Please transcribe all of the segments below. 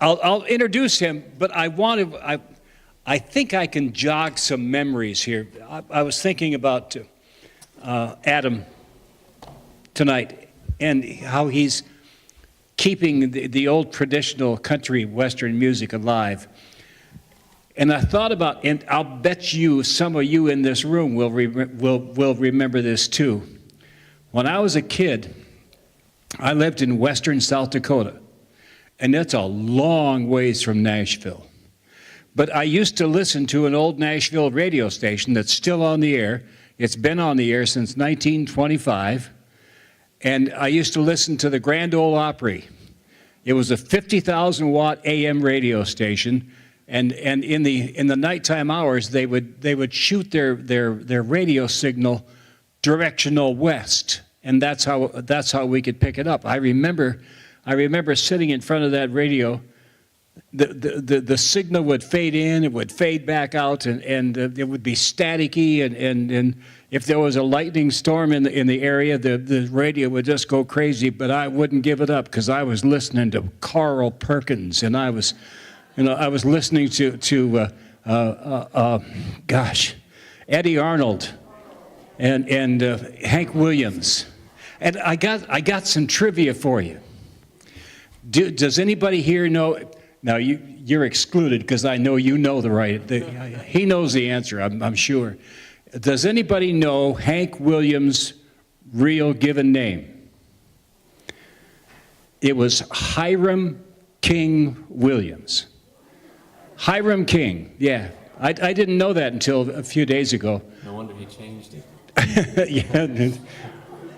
I'll introduce him, but I think I can jog some memories here. I was thinking about Adam tonight and how he's keeping the old traditional country western music alive. And I thought about, and I'll bet you, some of you in this room will remember this too. When I was a kid, I lived in western South Dakota, and that's a long ways from Nashville. But I used to listen to an old Nashville radio station that's still on the air. It's been on the air since 1925, and I used to listen to the Grand Ole Opry. It was a 50,000-watt AM radio station. And in the nighttime hours, they would shoot their radio signal directional west, and that's how we could pick it up. I remember sitting in front of that radio. The signal would fade in, it would fade back out, and it would be staticky, and if there was a lightning storm in the area, the radio would just go crazy. But I wouldn't give it up because I was listening to Carl Perkins, and I was listening to Eddie Arnold and Hank Williams. And I got some trivia for you. Does anybody here know? Now you're excluded because I know you know he knows the answer, I'm sure. Does anybody know Hank Williams' real given name? It was Hiram King Williams. Hiram King, yeah. I didn't know that until a few days ago. No wonder he changed it.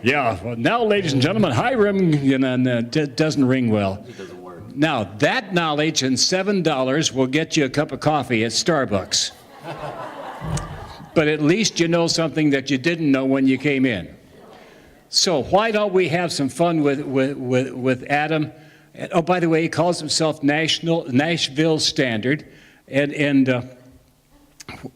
Yeah. Well, now, ladies and gentlemen, Hiram doesn't ring well. It doesn't work. Now, that knowledge and $7 will get you a cup of coffee at Starbucks. But at least you know something that you didn't know when you came in. So why don't we have some fun with Adam? Oh, by the way, he calls himself Nashville Standard, and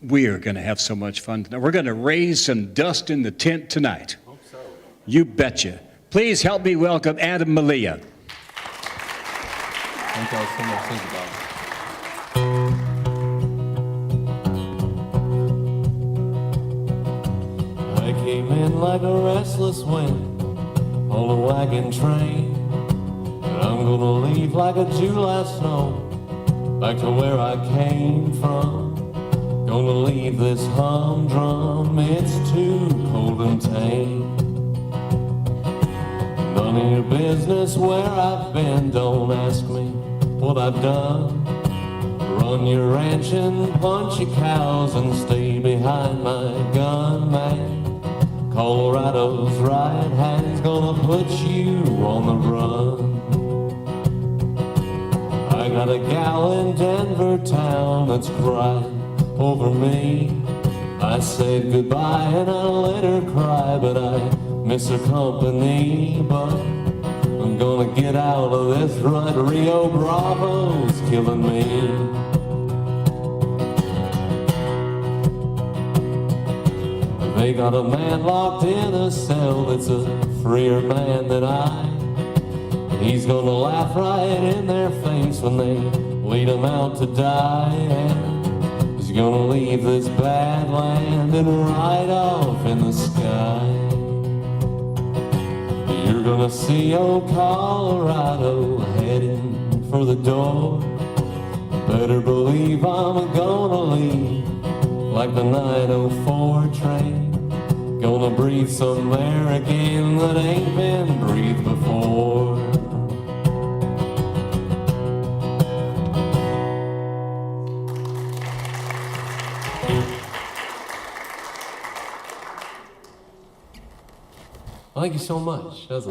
we are going to have so much fun tonight. We're going to raise some dust in the tent tonight. Hope so. You betcha. Please help me welcome Adam Melia. Thank y'all so much. Thank you, Bob. I came in like a restless wind on a wagon train. I'm gonna leave like a July snow, back to where I came from. Gonna leave this humdrum, it's too cold and tame. None of your business where I've been, don't ask me what I've done. Run your ranch and punch your cows and stay behind my gun, man. Colorado's right hand's gonna put you on the run. I got a gal in Denver town that's crying over me. I said goodbye and I let her cry, but I miss her company. But I'm gonna get out of this rut. Rio Bravo's killing me. They got a man locked in a cell that's a freer man than I. He's gonna laugh right in their face when they lead him out to die. And he's gonna leave this bad land and ride off in the sky. You're gonna see old Colorado heading for the door. Better believe I'm gonna leave like the 904 train. Gonna breathe some air again that ain't been breathed before. Well, thank you so much. That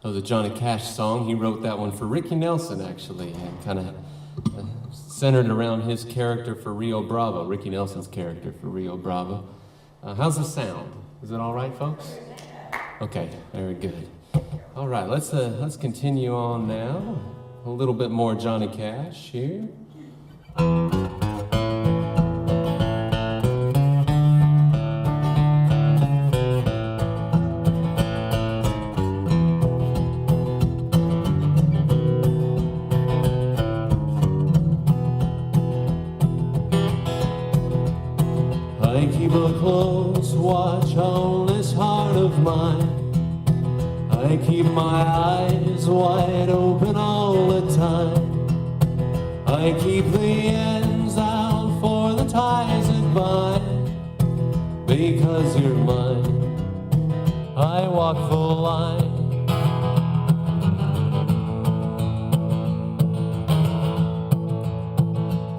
was a Johnny Cash song. He wrote that one for Ricky Nelson, actually, and kind of centered around his character for Rio Bravo, Ricky Nelson's character for Rio Bravo. How's the sound? Is it all right, folks? Okay, very good. All right, let's continue on now. A little bit more Johnny Cash here. a close watch on this heart of mine. I keep my eyes wide open all the time. I keep the ends out for the ties that bind. Because you're mine, I walk the line.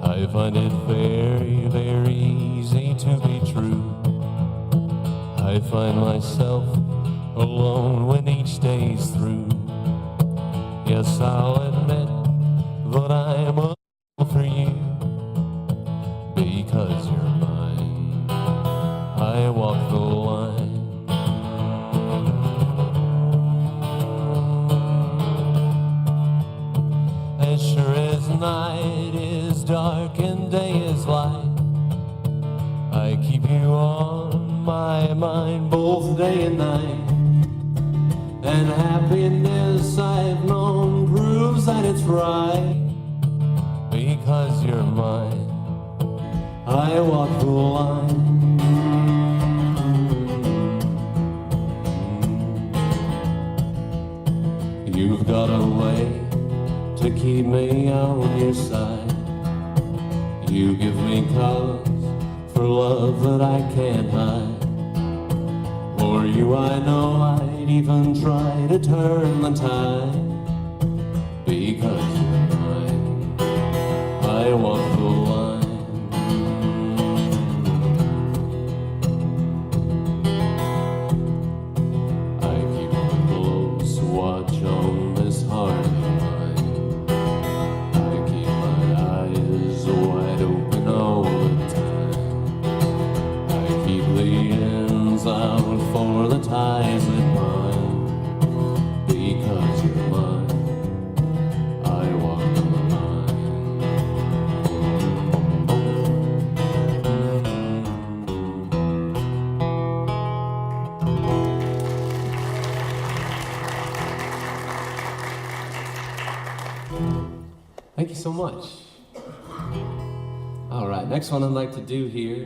I find it very, very easy to be true. I find myself alone when each day's through. Yes, I'll admit that I'm a fool for you. Because you're mine, I walk the line. As sure as night is dark and day is light, I keep you on my mind both day and night. And happiness I've known proves that it's right. Because you're mine, I walk the line. You've got a way to keep me on your side. You give me cause for love that I can't hide. For you I know I'd even try to turn the tide. Because you're mine, I walk the line. I keep a close watch on this heart of mine. I keep my eyes wide open all the time. I keep the ends out for the ties that bind. Because you're mine, I walk the line. Thank you so much. All right, next one I'd like to do here.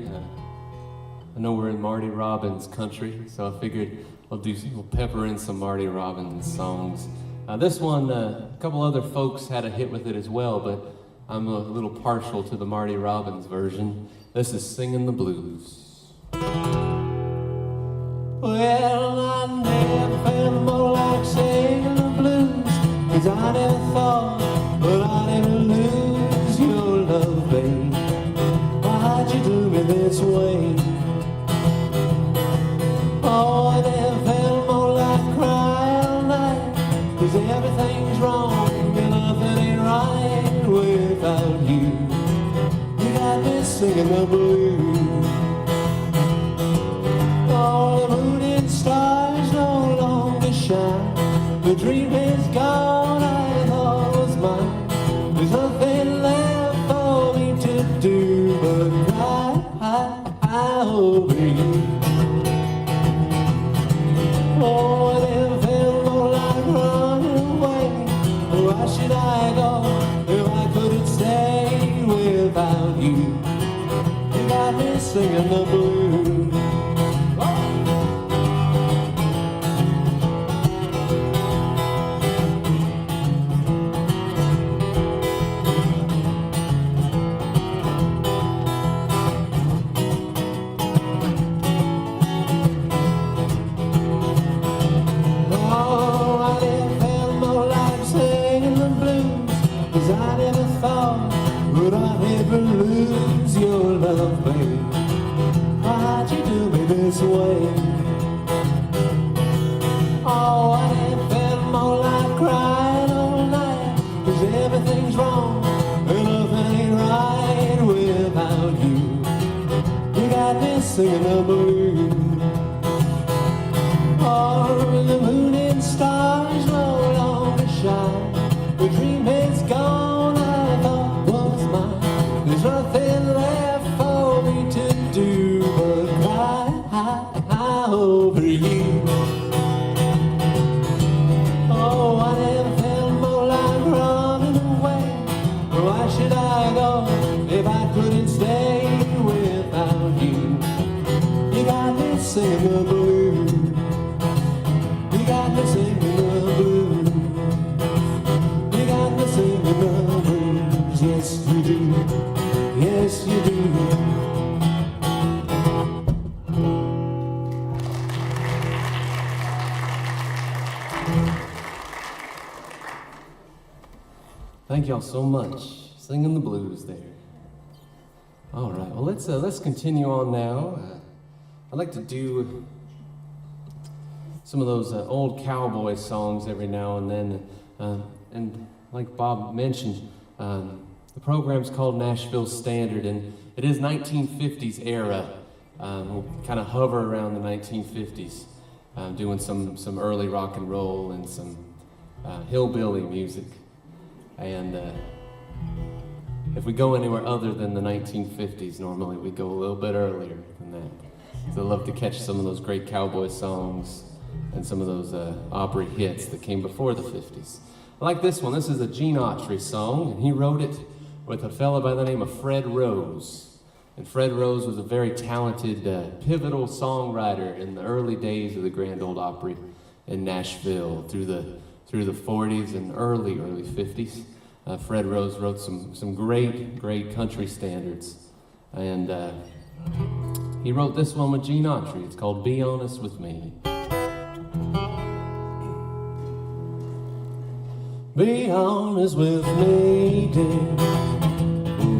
I know we're in Marty Robbins country, so I figured we'll pepper in some Marty Robbins songs. This one, a couple other folks had a hit with it as well, but I'm a little partial to the Marty Robbins version. This is Singing the Blues. Well, I never felt more like singing the blues, 'cause I never thought that I'd ever lose your love, babe. Why'd you do me this way? Oh, I never felt more like crying all night, 'cause everything's wrong and nothing ain't right without you. You got me singing the blues. Oh, the moon and stars no longer shine. The dream is gone, I thought was mine. There's nothing left for me to do but cry over you. Oh, I never felt more like running away. Why should I go if I couldn't stay without you? You got me singing the blues. I never thought would I ever lose your love, babe. Why'd you do me this way? Oh, I never felt more like crying all night, 'cause everything's wrong and nothing ain't right without you. You got me singing the blues. Oh, the moon and stars no longer shine. The dream is gone, I thought was mine. There's nothing left for me to do but cry over you. Oh, I never felt more like running away. Yes, you do. Yes, you do. Thank y'all so much. Singing the blues there. All right, well, let's continue on now. I'd like to do some of those old cowboy songs every now and then. And like Bob mentioned, the program's called Nashville Standard, and it is 1950s era. We'll kind of hover around the 1950s, doing some early rock and roll and some hillbilly music. And if we go anywhere other than the 1950s, normally we go a little bit earlier than that. So I love to catch some of those great cowboy songs and some of those Opry hits that came before the 50s. I like this one. This is a Gene Autry song, and he wrote it with a fella by the name of Fred Rose. And Fred Rose was a very talented, pivotal songwriter in the early days of the Grand Ole Opry in Nashville through the 40s and early 50s. Fred Rose wrote some great country standards. And he wrote this one with Gene Autry. It's called Be Honest With Me. Be honest with me, dear,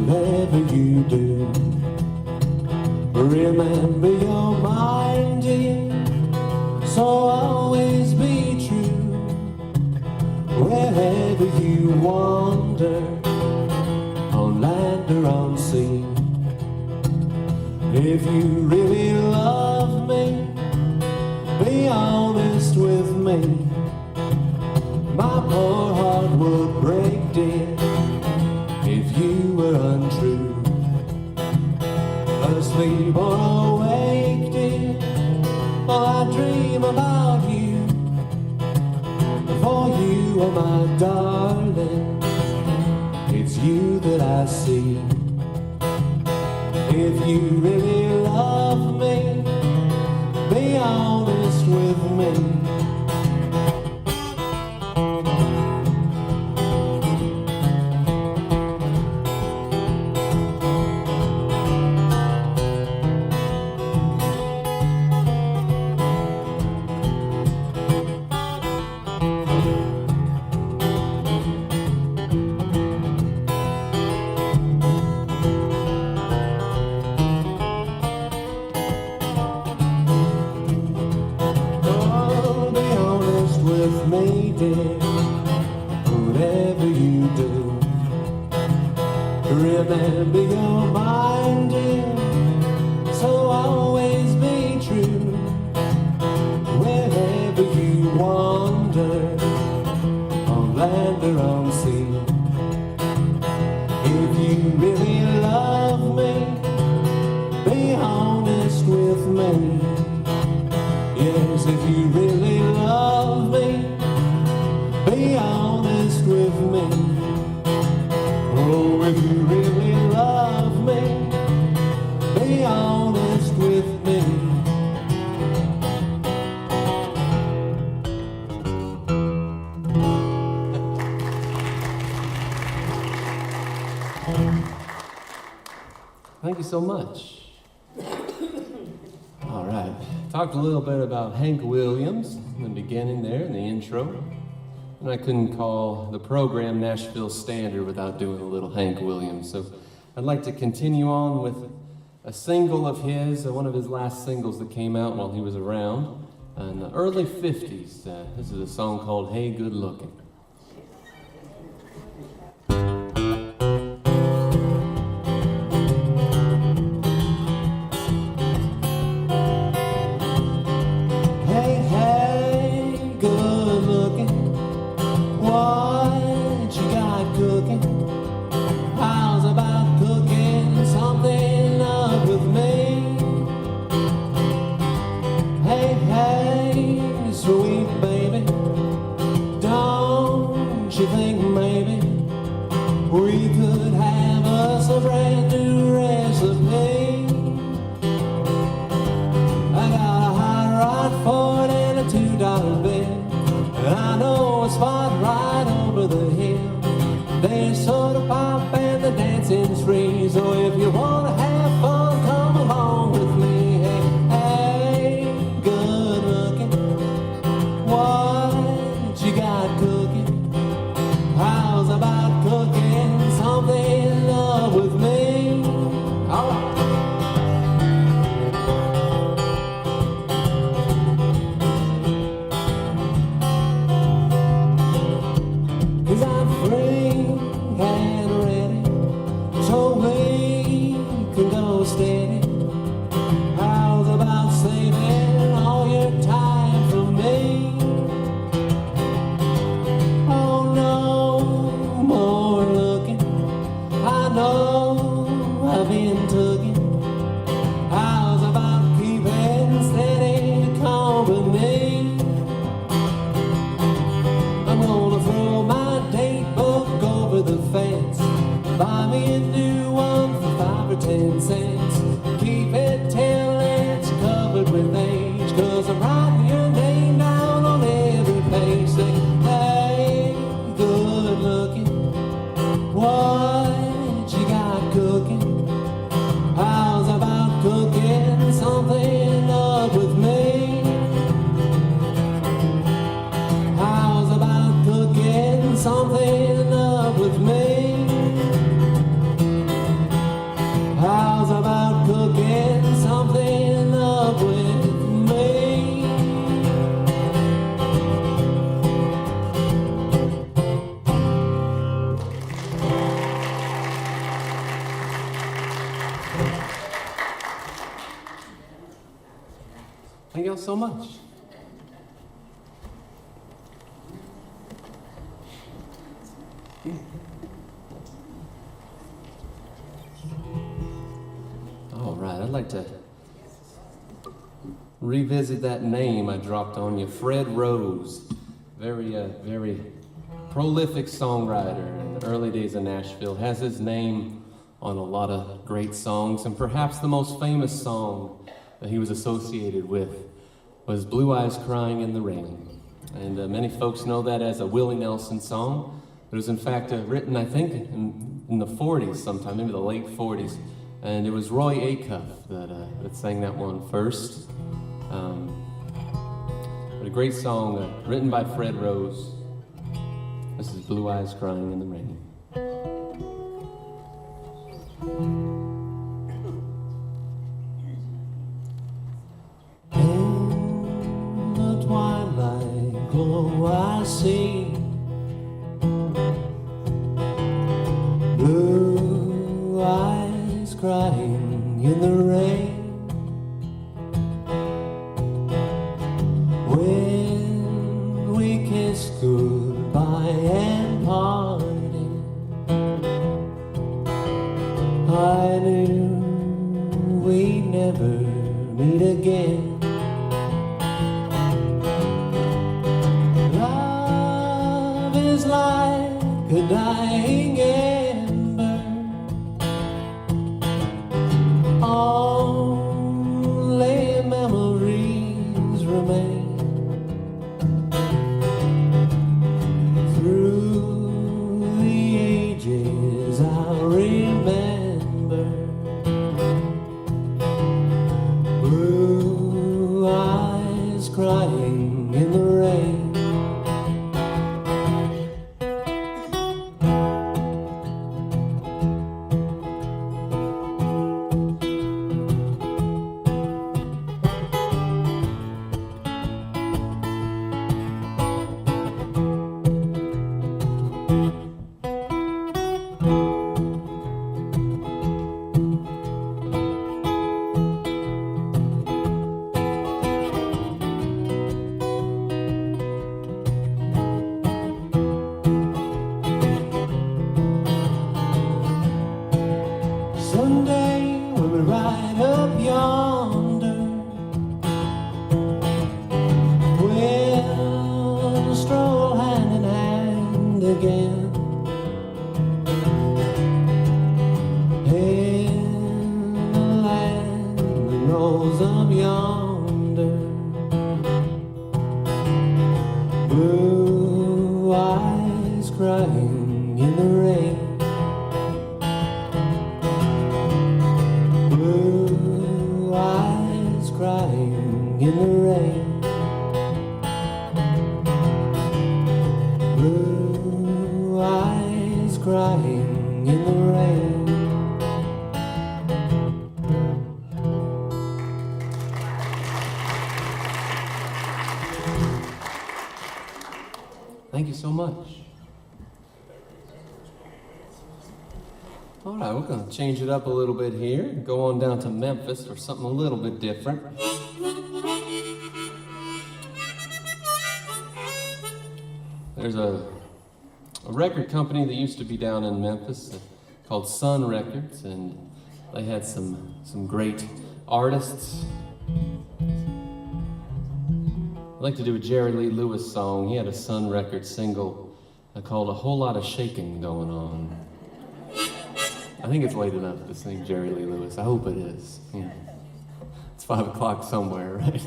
whatever you do. Remember your mind, dear, so always be true. Wherever you wander, on land or on sea. If you really love me, be honest with me. My poor heart would break, dear, if you were untrue. Asleep or awake, dear, oh, I dream about you. For you are my darling, it's you that I see. If you really love me, be honest with me. Whatever you do, remember your mind, dear, so always be true. Wherever you wander, on land or on sea. If you really love me, be honest with me. Yes, if you really love me, be honest with me. Oh, if you really love me, be honest with me. Thank you so much. All right, talked a little bit about Hank Williams in the beginning there, in the intro. And I couldn't call the program Nashville Standard without doing a little Hank Williams. So I'd like to continue on with a single of his, one of his last singles that came out while he was around in the early 50s. This is a song called Hey Good Looking. y'all so much. All right, I'd like to revisit that name I dropped on you, Fred Rose. Very prolific songwriter in the early days of Nashville. Has his name on a lot of great songs, and perhaps the most famous song that he was associated with was Blue Eyes Crying in the Rain. And many folks know that as a Willie Nelson song. It was in fact written, I think, in the 40s sometime, maybe the late 40s. And it was Roy Acuff that sang that one first. But a great song written by Fred Rose. This is Blue Eyes Crying in the Rain. In the twilight glow I see blue eyes crying in the rain. When we kissed goodbye and parted, I knew we'd never meet again. Love is like a dying ember, only memories remain. Through the ages I'll remember blue eyes crying in the rain. Someday when we ride up yonder, we'll stroll hand in hand again. In the land that rolls up yonder, blue eyes crying in the rain. Blue eyes crying in the rain. Blue eyes crying in the rain. Thank you so much. All right, we're going to change it up a little bit here. Go on down to Memphis for something a little bit different. There's a record company that used to be down in Memphis called Sun Records, and they had some great artists. I'd like to do a Jerry Lee Lewis song. He had a Sun Records single called A Whole Lot of Shaking Going On. I think it's late enough to sing Jerry Lee Lewis. I hope it is. Yeah. It's 5 o'clock somewhere, right?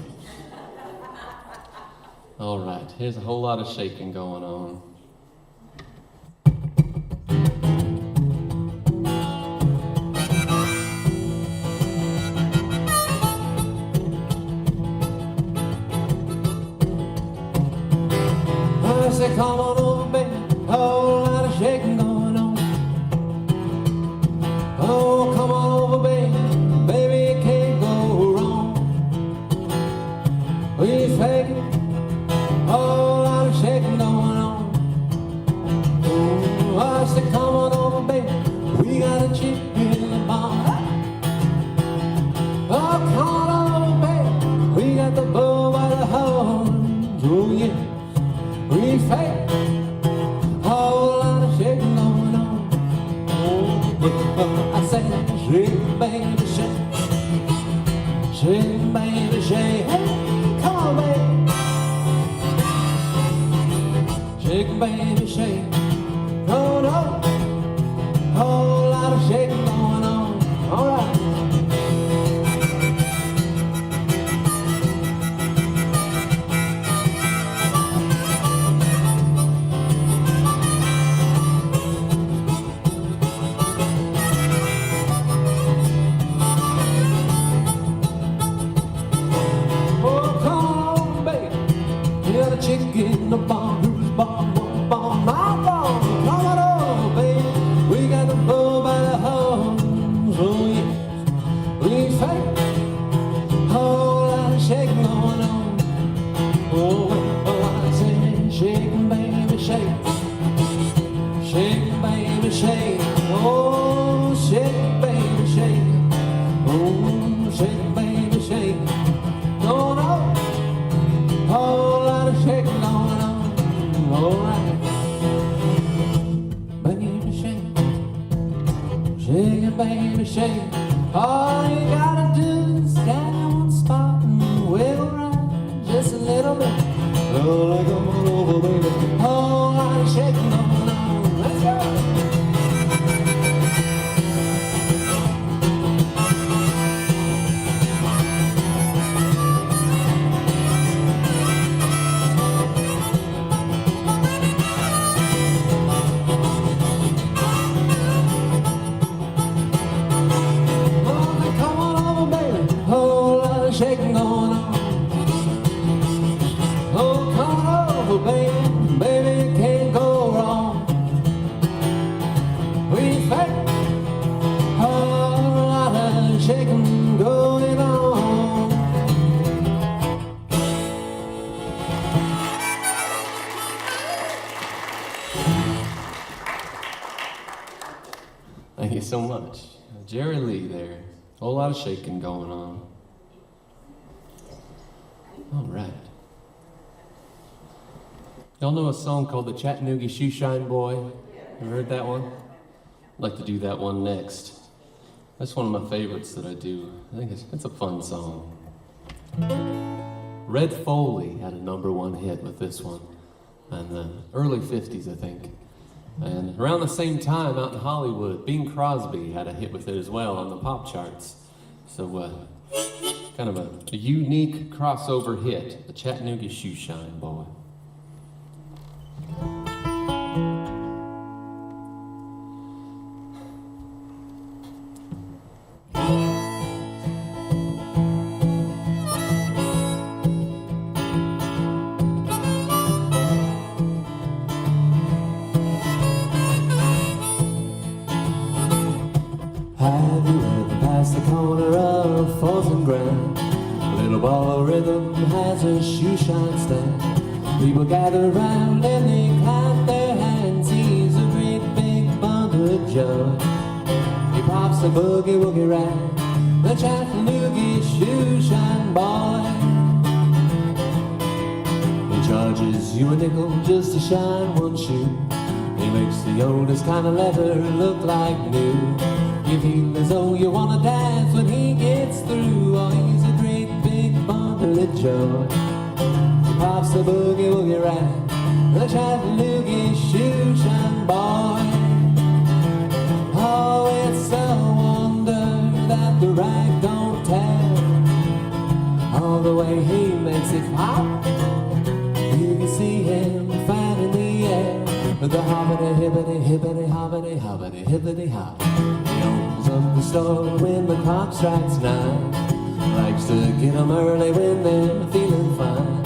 All right, here's A Whole Lot of Shaking Going On. I say, come on over, baby, a whole lot of shaking going on. Oh, come on over, baby, baby, it can't go wrong. We shaking, a whole lot of shaking going on. Shake, baby, shake. Shake, baby, shake. Hey, come on, baby. Shake, baby, shake. Oh, no. Whole lot of shaking going on. All right. Oh, come on, baby. You're the chick in the barn who's born, born, my barn. Come on over, baby. We got the bull by the horns. Oh, yes. We fight. Whole lot of shaking going on. Oh, I say, shaking, baby, shake. Shake, baby, shake. Oh, shake, baby, shake. Oh, shake, baby, shake. No, no. Whole lot of shaking going on. All right. Baby, shake. Shake it, baby, shake. All you gotta do is stand one spot and wiggle around just a little bit. Oh, come on over, baby. Whole lot of shaking going on. Let's go. Oh, come on over, baby. Whole lot of shaking going on. Oh, come on over, baby. Baby, it can't go wrong. We fight. Whole lot of shaking going on. Thank you so much. Jerry Lee there. Whole lot of shaking going on. All right. Y'all know a song called the Chattanooga Shoeshine Boy? You heard that one? I'd like to do that one next. That's one of my favorites that I do. I think it's a fun song. Red Foley had a #1 hit with this one in the early 50s, I think. And around the same time out in Hollywood, Bing Crosby had a hit with it as well on the pop charts. So kind of a unique crossover hit, the Chattanooga Shoeshine Boy. Have you ever passed the corner of 4th and Grand? A little ball of rhythm has a shoe shine stand. People gather round and they clap their hands. He's a great big bundle of joy. He pops a boogie woogie rag, the Chattanooga shoe shine boy. He charges you a nickel just to shine one shoe. He makes the oldest kind of leather look like new. You feel as though you wanna dance when he gets through. Oh, he's a great big bundle of joy. He pops the boogie woogie rag, the Chattanooga shoe shine boy. Oh, it's a wonder that the rag don't tear. All the way he makes it pop, you can see him fine in the air. With the hoppity hippity hippity hoppity hoppity hippity hop. He opens up the store when the clock strikes 9. Likes to get 'em early when they're feeling fine.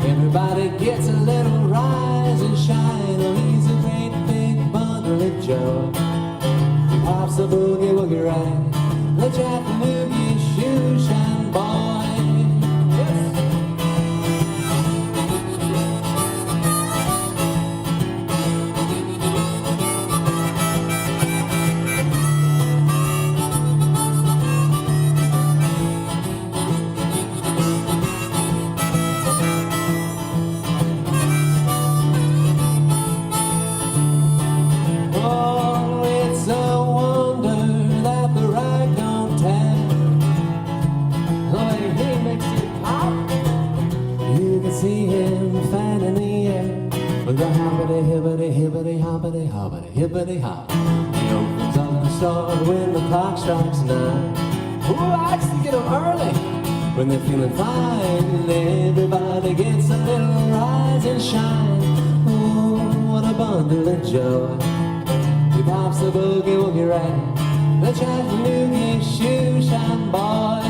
Everybody gets a little rise and shine. Oh, he's a great big bundle of joy. He pops the boogie woogie rag, the Chattanooga shoe shine boy. Yes. Oh, it's a wonder that the rag say hi. He opens up the store when the clock strikes 9. Who likes to get up early when they're feeling fine? Everybody gets a little rise and shine. Oh, what a bundle of joy. He pops the boogie-woogie rag, the Chattanooga shoe shine boy.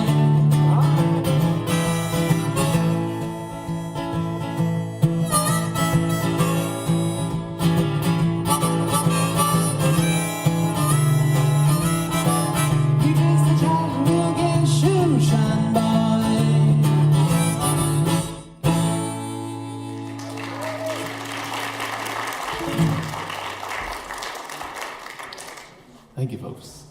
Thank you, folks.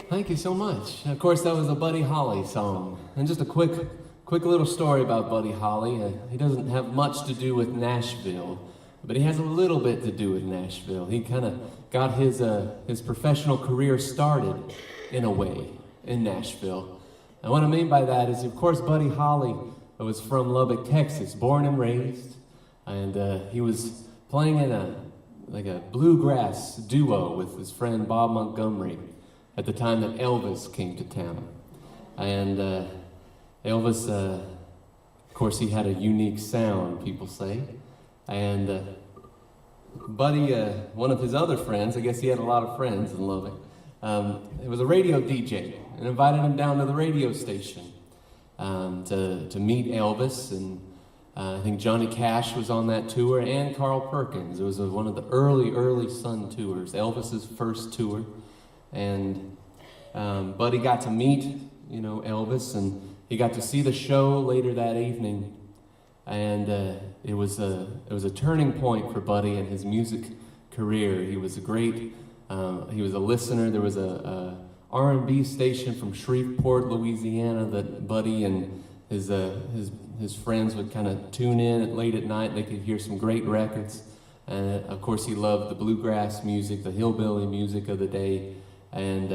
Thank you so much. Of course, that was a Buddy Holly song. And just a quick little story about Buddy Holly. He doesn't have much to do with Nashville, but he has a little bit to do with Nashville. He kind of got his professional career started, in a way, in Nashville. And what I mean by that is, of course, Buddy Holly was from Lubbock, Texas, born and raised, and he was playing in a bluegrass duo with his friend Bob Montgomery at the time that Elvis came to town. And Elvis, of course, he had a unique sound, people say. And Buddy, one of his other friends, I guess he had a lot of friends in Lubbock, it was a radio DJ, and invited him down to the radio station to meet Elvis. And I think Johnny Cash was on that tour, and Carl Perkins. It was one of the early Sun tours, Elvis's first tour. And Buddy got to meet, Elvis, and he got to see the show later that evening. And it was a turning point for Buddy in his music career. He was he was a listener. There was a R&B station from Shreveport, Louisiana, that Buddy and his friends would kind of tune in late at night. They could hear some great records. And of course, he loved the bluegrass music, the hillbilly music of the day. And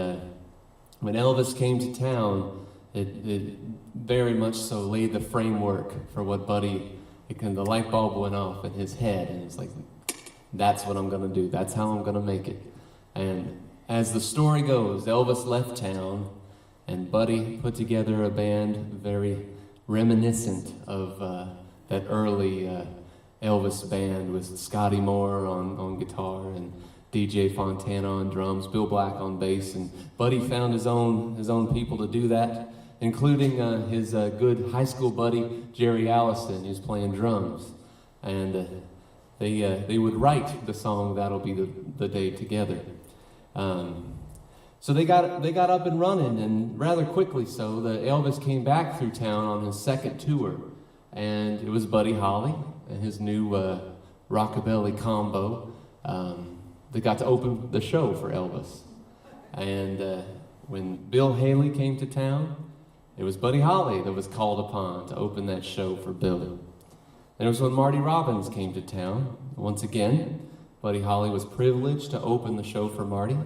when Elvis came to town, it very much so laid the framework for what Buddy, the light bulb went off in his head, and it's like, that's what I'm gonna do, that's how I'm gonna make it. And as the story goes, Elvis left town, and Buddy put together a band very reminiscent of that early Elvis band with Scotty Moore on guitar and DJ Fontana on drums, Bill Black on bass, and Buddy found his own people to do that, including his good high school buddy Jerry Allison, who's playing drums, and they would write the song "That'll Be the Day Together." So they got up and running, and rather quickly so. The Elvis came back through town on his second tour, and it was Buddy Holly and his new rockabilly combo. They got to open the show for Elvis. And when Bill Haley came to town, it was Buddy Holly that was called upon to open that show for Bill. And it was when Marty Robbins came to town. Once again, Buddy Holly was privileged to open the show for Marty.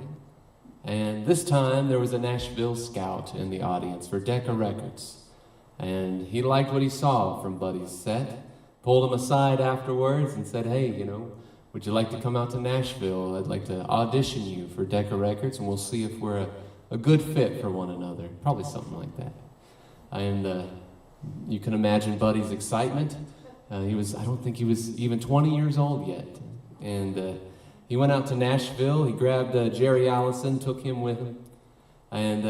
And this time, there was a Nashville scout in the audience for Decca Records. And he liked what he saw from Buddy's set, pulled him aside afterwards and said, "Hey, would you like to come out to Nashville? I'd like to audition you for Decca Records, and we'll see if we're a good fit for one another." Probably something like that. And you can imagine Buddy's excitement. I don't think he was even 20 years old yet. And he went out to Nashville. He grabbed Jerry Allison, took him with him. And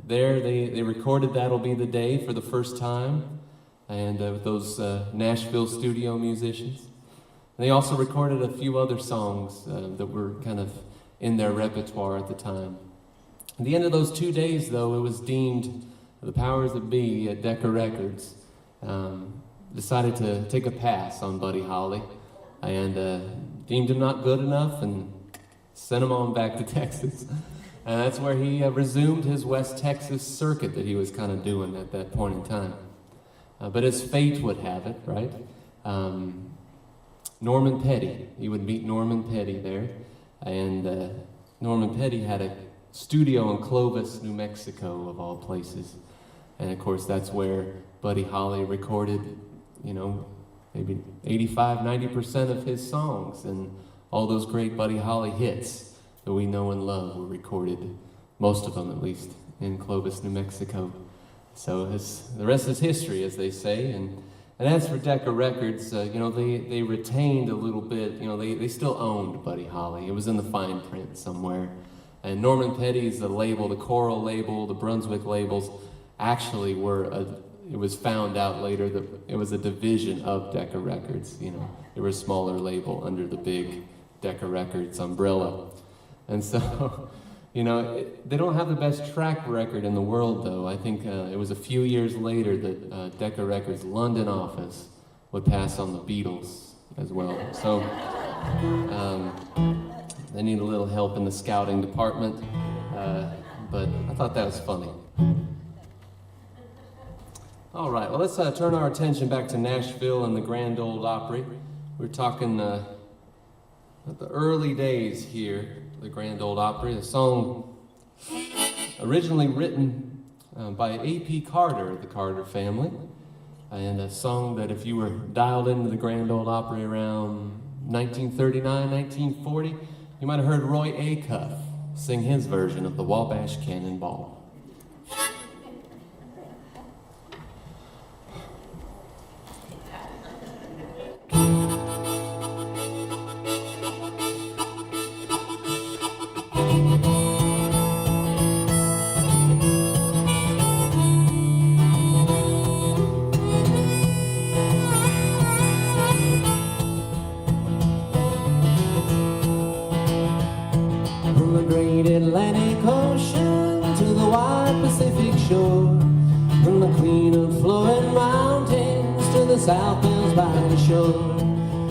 there they recorded "That'll Be the Day" for the first time. And with those Nashville studio musicians. And they also recorded a few other songs that were kind of in their repertoire at the time. At the end of those 2 days, though, it was deemed the powers that be at Decca Records decided to take a pass on Buddy Holly and deemed him not good enough and sent him on back to Texas. And that's where he resumed his West Texas circuit that he was kind of doing at that point in time. But as fate would have it, right? Norman Petty. He would meet Norman Petty there. And Norman Petty had a studio in Clovis, New Mexico, of all places. And of course, that's where Buddy Holly recorded, maybe 85, 90% of his songs. And all those great Buddy Holly hits that we know and love were recorded, most of them at least, in Clovis, New Mexico. So the rest is history, as they say. And as for Decca Records, they retained a little bit, they still owned Buddy Holly. It was in the fine print somewhere. And Norman Petty's the label, the Coral label, the Brunswick labels, actually it was found out later that it was a division of Decca Records. They were a smaller label under the big Decca Records umbrella. And so, they don't have the best track record in the world, though. I think it was a few years later that Decca Records' London office would pass on the Beatles as well. So they need a little help in the scouting department, but I thought that was funny. All right, well, let's turn our attention back to Nashville and the Grand Ole Opry. We're talking the early days here, the Grand Ole Opry, a song originally written by A.P. Carter, the Carter family, and a song that if you were dialed into the Grand Ole Opry around 1939, 1940, you might have heard Roy Acuff sing his version of the Wabash Cannonball. Atlantic Ocean to the wide Pacific shore, from the queen of flowing mountains to the South Hills by the shore.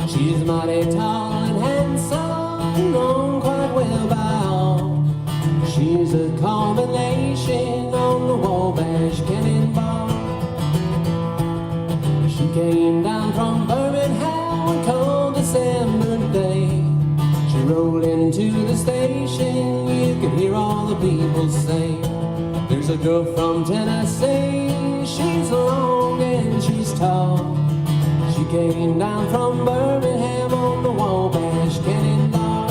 She's mighty tall and handsome, known quite well by all. She's a combination on the Wabash Cannonball. She came down from Birmingham one cold December day. She rolled into the station, you could hear all the people say, "There's Here's a girl from Tennessee. She's long and she's tall. She came down from Birmingham on the Wabash Cannonball.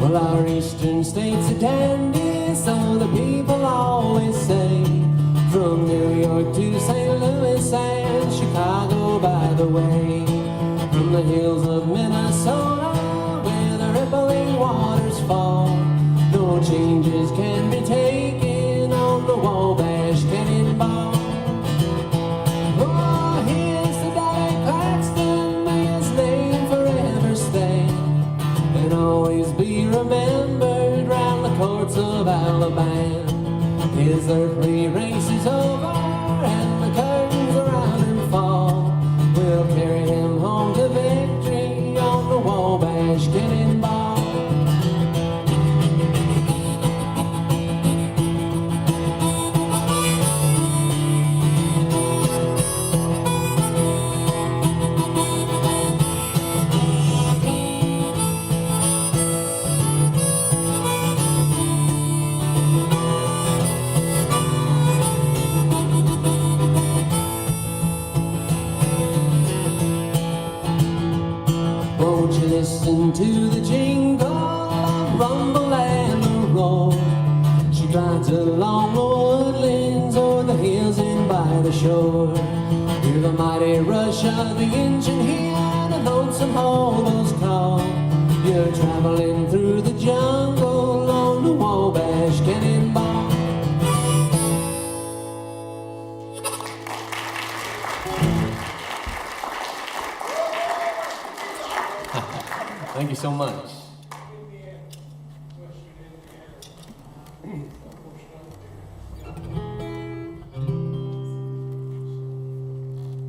Well, our eastern states are dandy, so the people always say. From New York to St. Louis and Chicago, by the way. From the hills of Minnesota, where the rippling waters fall, no changes can be taken on the Wabash Cannonball. Oh, here's the Daddy Claxton, may his name forever stand, and always be remembered round the courts of Alabama. His earthly race is over, and the curtains around him fall. We'll carry him home to victory on the Wabash Cannonball. Won't you listen to the jingle, the rumble and the roar? She glides along the woodlands o'er the hills and by the shore. Hear the mighty rush of the engine, hear the lonesome hobo's call. You're traveling through the jungle on the Wabash Cannonball. Thank you so much.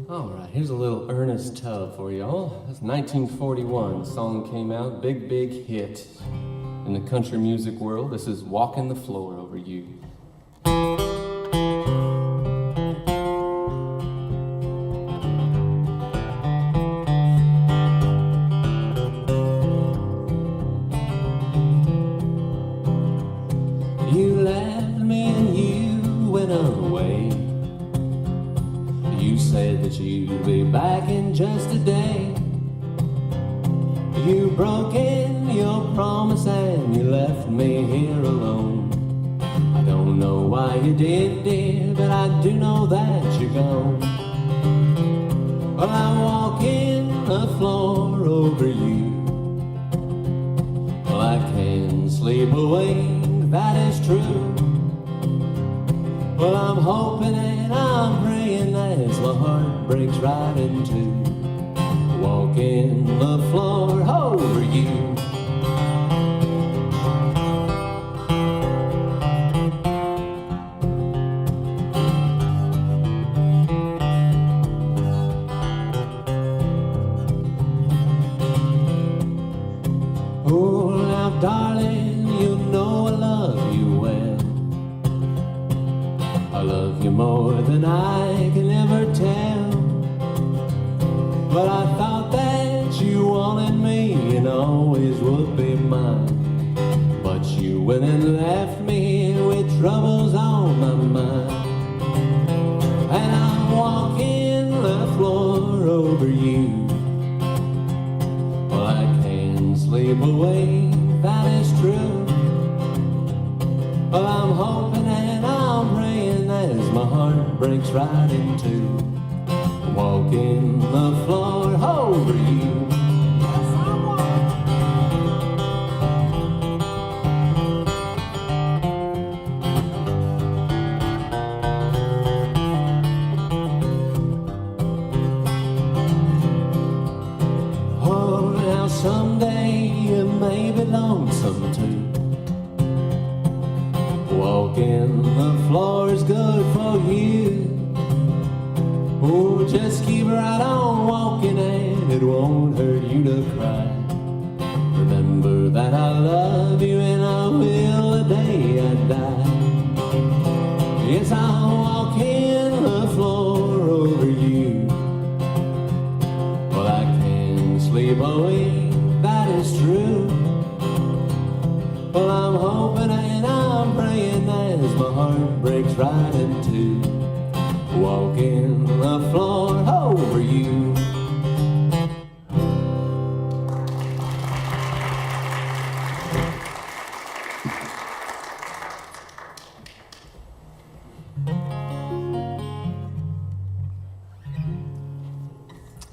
All right, here's a little Ernest Tubb for y'all. That's 1941. The song came out, big, big hit in the country music world. This is Walking the Floor Over You. You left me and you went away. You said that you'd be back in just a day. You broke in your promise and you left me here alone. I don't know why you did, dear, but I do know that you're gone. Well, I'm walking the floor over you. Well, I can't sleep awake, that is true. Well, I'm hoping and I'm praying as my heart breaks right in two. Walking the floor over you. Oh, now darling, you know I love you well. I love you more than I can ever tell. But I thought that you wanted me and always would be mine. But you went and left me with troubles on my mind. And I'm walking the floor over you. Well, I can't sleep awake, that is true. Well, I'm hoping and I'm praying as my heart breaks right in two. Walking the floor over you. Yes, I Oh, now someday you may be lonesome too. Walking the floor is good for you. Oh, just keep right on walking and it won't hurt you to cry. Remember that I love you and I will the day I die. Yes, I sleep away, that is true. Well, I'm hoping and I'm praying as my heart breaks right in two, walking the floor over you.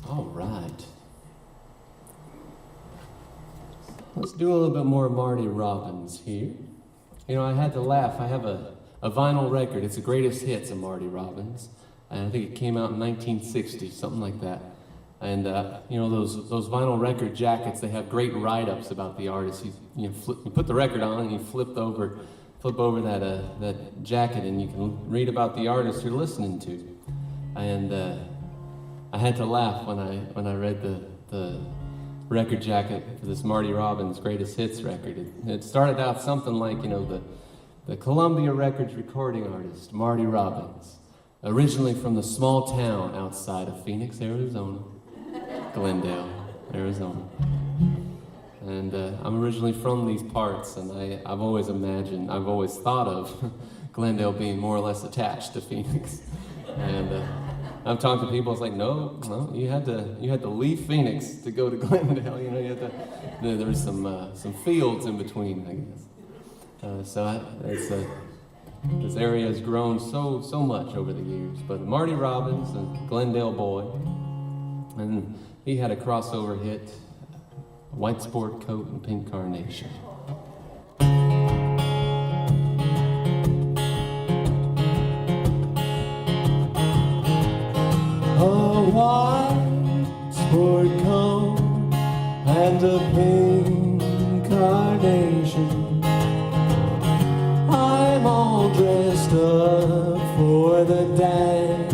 All right. Let's do a little bit more Marty Robbins here. You know, I had to laugh. I have a vinyl record. It's the greatest hits of Marty Robbins. And I think it came out in 1960, something like that. And, you know, those vinyl record jackets, they have great write-ups about the artist. You put the record on and you flip over that jacket and you can read about the artist you're listening to. And I had to laugh when I read the record jacket for this Marty Robbins greatest hits record. It started out something like, you know, the Columbia Records recording artist, Marty Robbins, originally from the small town outside of Phoenix, Arizona, Glendale, Arizona. And I'm originally from these parts, and I've always thought of Glendale being more or less attached to Phoenix. And I've talked to people. It's like, no, you had to leave Phoenix to go to Glendale. You know, there was some fields in between, I guess. This area has grown so much over the years. But Marty Robbins, a Glendale boy, and he had a crossover hit, White Sport Coat and Pink Carnation. A white sport coat and a pink carnation. I'm all dressed up for the dance.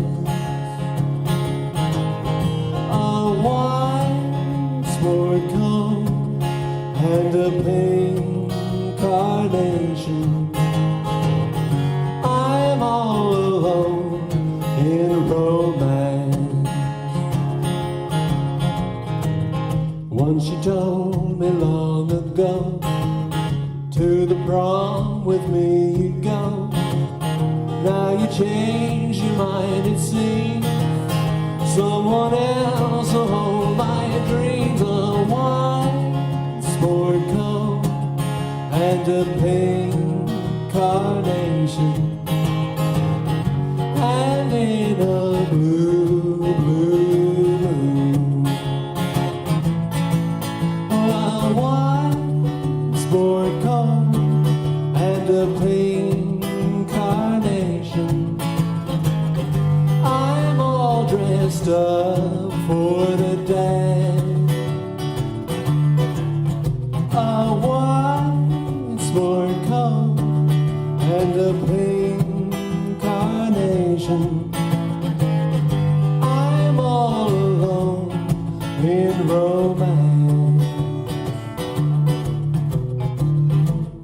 A white sport coat and a pink carnation. I'm all alone in romance. Once she told me long ago, to the prom with me you'd go. Now you change your mind, it seems. Someone else will hold my dreams. A white sport coat and a pink carnation, and in a blue moon. A white sport coat and a pink carnation. I'm all dressed up for the dance. A white sport coat and a pink carnation. I'm all alone in romance.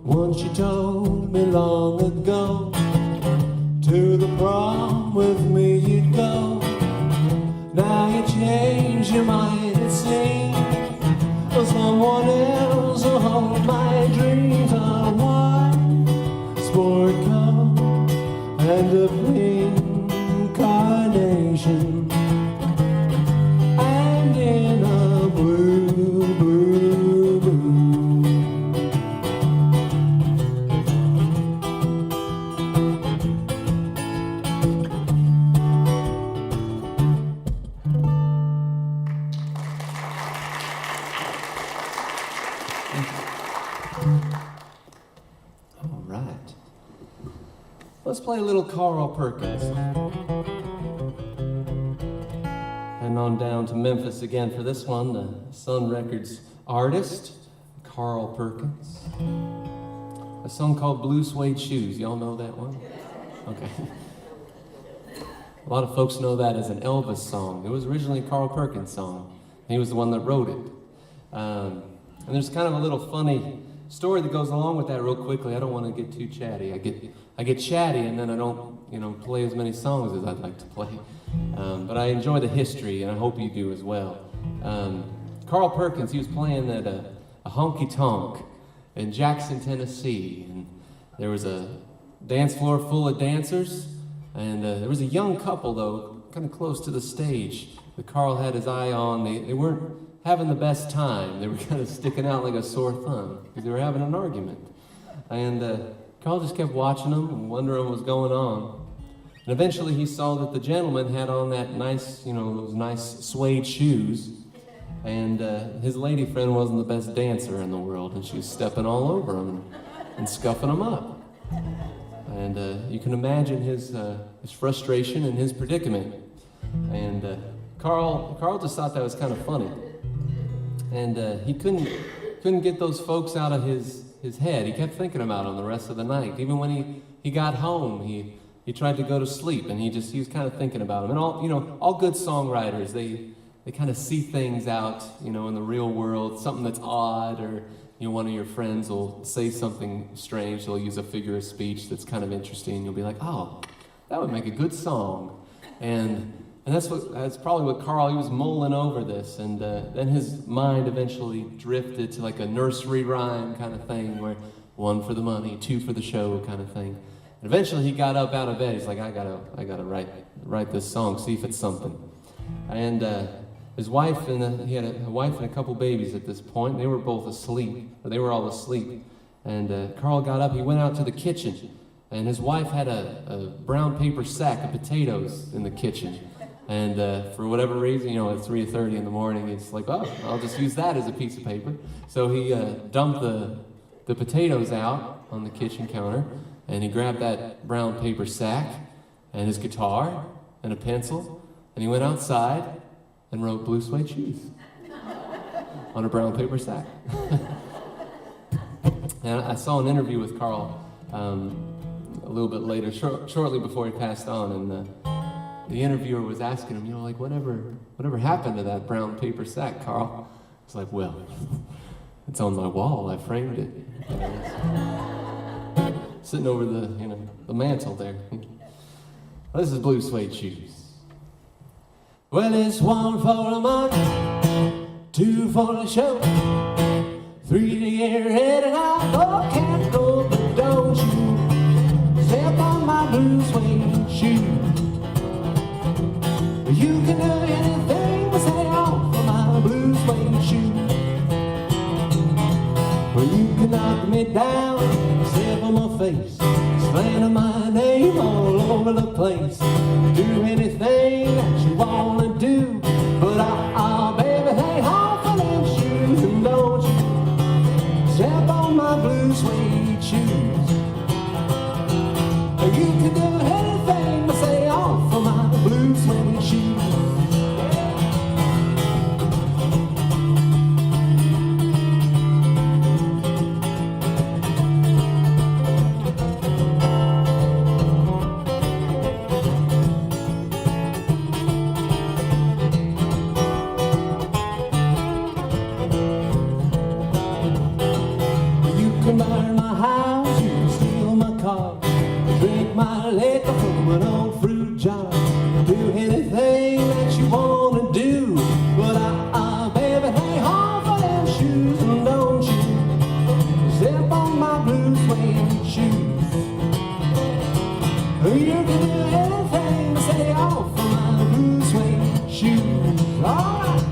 Once you told me long ago, to the prom with me you'd go. Now you change your mind, it seems. Someone else will hold my dreams. A white sport coat and a pink carnation, and in a blue moon. All right. Let's play a little Carl Perkins. Heading on down to Memphis again for this one, the Sun Records artist, Carl Perkins. A song called Blue Suede Shoes. Y'all know that one? Okay. A lot of folks know that as an Elvis song. It was originally a Carl Perkins song. He was the one that wrote it. And there's kind of a little funny story that goes along with that real quickly. I don't want to get too chatty. I get chatty and then I don't, play as many songs as I'd like to play. But I enjoy the history and I hope you do as well. Carl Perkins, he was playing at a honky tonk in Jackson, Tennessee, and there was a dance floor full of dancers, and there was a young couple though, kind of close to the stage that Carl had his eye on. They weren't having the best time. They were kind of sticking out like a sore thumb because they were having an argument, and Carl just kept watching them and wondering what was going on. And eventually he saw that the gentleman had on that nice, those nice suede shoes, and his lady friend wasn't the best dancer in the world, and she was stepping all over him and scuffing him up. And you can imagine his frustration and his predicament. And Carl just thought that was kind of funny. And he couldn't get those folks out of his head. He kept thinking about them the rest of the night. Even when he got home, he tried to go to sleep, and he was kind of thinking about them. And all good songwriters, they kind of see things out, in the real world, something that's odd, or one of your friends will say something strange. They'll use a figure of speech that's kind of interesting. You'll be like, oh, that would make a good song. And that's probably what Carl, he was mulling over this, and then his mind eventually drifted to like a nursery rhyme kind of thing, where 1 for the money, 2 for the show kind of thing. And eventually he got up out of bed. He's like, I gotta write this song, see if it's something. And his wife he had a wife and a couple babies at this point. They were both asleep, or they were all asleep. And Carl got up. He went out to the kitchen, and his wife had a brown paper sack of potatoes in the kitchen. And for whatever reason, at 3:30 in the morning, it's like, oh, I'll just use that as a piece of paper. So he dumped the potatoes out on the kitchen counter, and he grabbed that brown paper sack and his guitar and a pencil, and he went outside and wrote Blue Suede Shoes on a brown paper sack. And I saw an interview with Carl a little bit later, shortly before he passed on, and the interviewer was asking him, whatever happened to that brown paper sack, Carl? He's like, well, it's on my wall. I framed it. Sitting over the mantle there. This is Blue Suede Shoes. Well, it's 1 for the money, 2 for the show, 3 to get ready, and I can't go, but don't you step on my blue suede shoes. You can do anything but stay off of my blue suede shoes. Well, you can knock me down, step on my face, slander my name all over the place. Do anything that you wanna do, but I'll baby, hang off of them shoes, and don't you step on my blue suede shoes. You can do anything but stay off of my blue suede shoes. My liquor from an old fruit jar. Do anything that you wanna do, but I baby, hang off of them shoes, and don't you step on my blue suede shoes. You can do anything but stay off of my blue suede shoes. All right.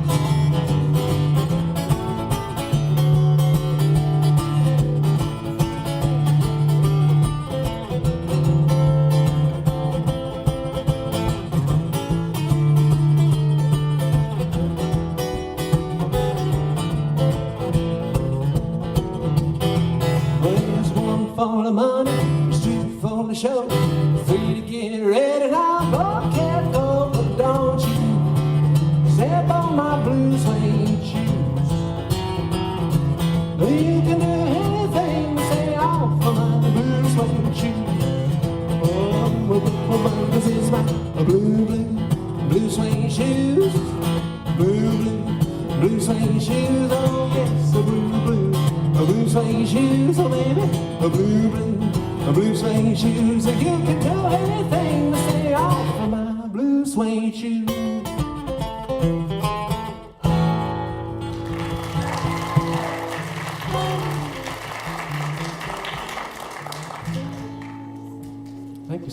For the money, it's 2 for the show, 3 to get ready, now can't go, but don't you step on my blue suede shoes. You can do anything but stay off of my blue suede shoes. Oh, this is my blue suede shoes, blue suede shoes, oh yes, blue suede shoes, oh baby, blue suede shoes. You can do anything to stay off of my blue suede shoes.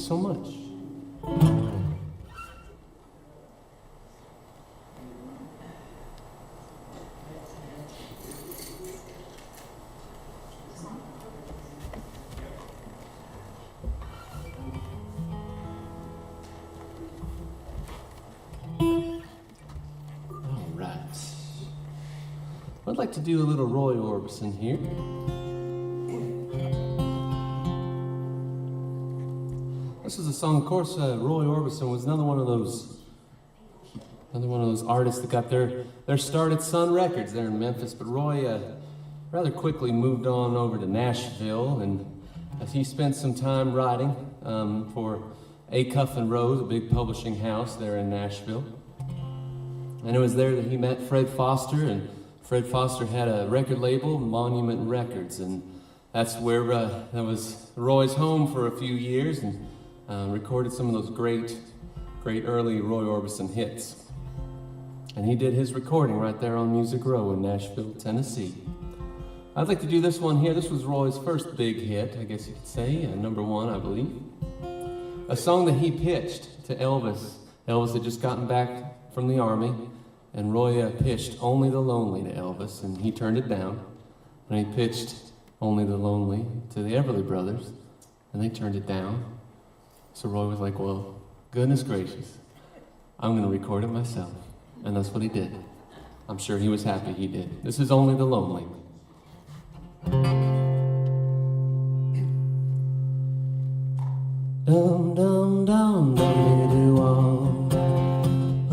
so much. All right. I'd like to do a little Roy Orbison here. This is a song, of course, Roy Orbison was another one of those artists that got their start at Sun Records there in Memphis. But Roy rather quickly moved on over to Nashville, and he spent some time writing for Acuff and Rose, a big publishing house there in Nashville. And it was there that he met Fred Foster, and Fred Foster had a record label, Monument Records, and that's where that was Roy's home for a few years, and recorded some of those great early Roy Orbison hits. And he did his recording right there on Music Row in Nashville, Tennessee. I'd like to do this one here. This was Roy's first big hit, I guess you could say, number one, I believe. A song that he pitched to Elvis. Elvis had just gotten back from the Army, and Roy pitched Only the Lonely to Elvis, and he turned it down. And he pitched Only the Lonely to the Everly Brothers, and they turned it down. So Roy was like, well, goodness gracious, I'm going to record it myself. And that's what he did. I'm sure he was happy he did. This is Only the Lonely. Dum dum dum dum do all.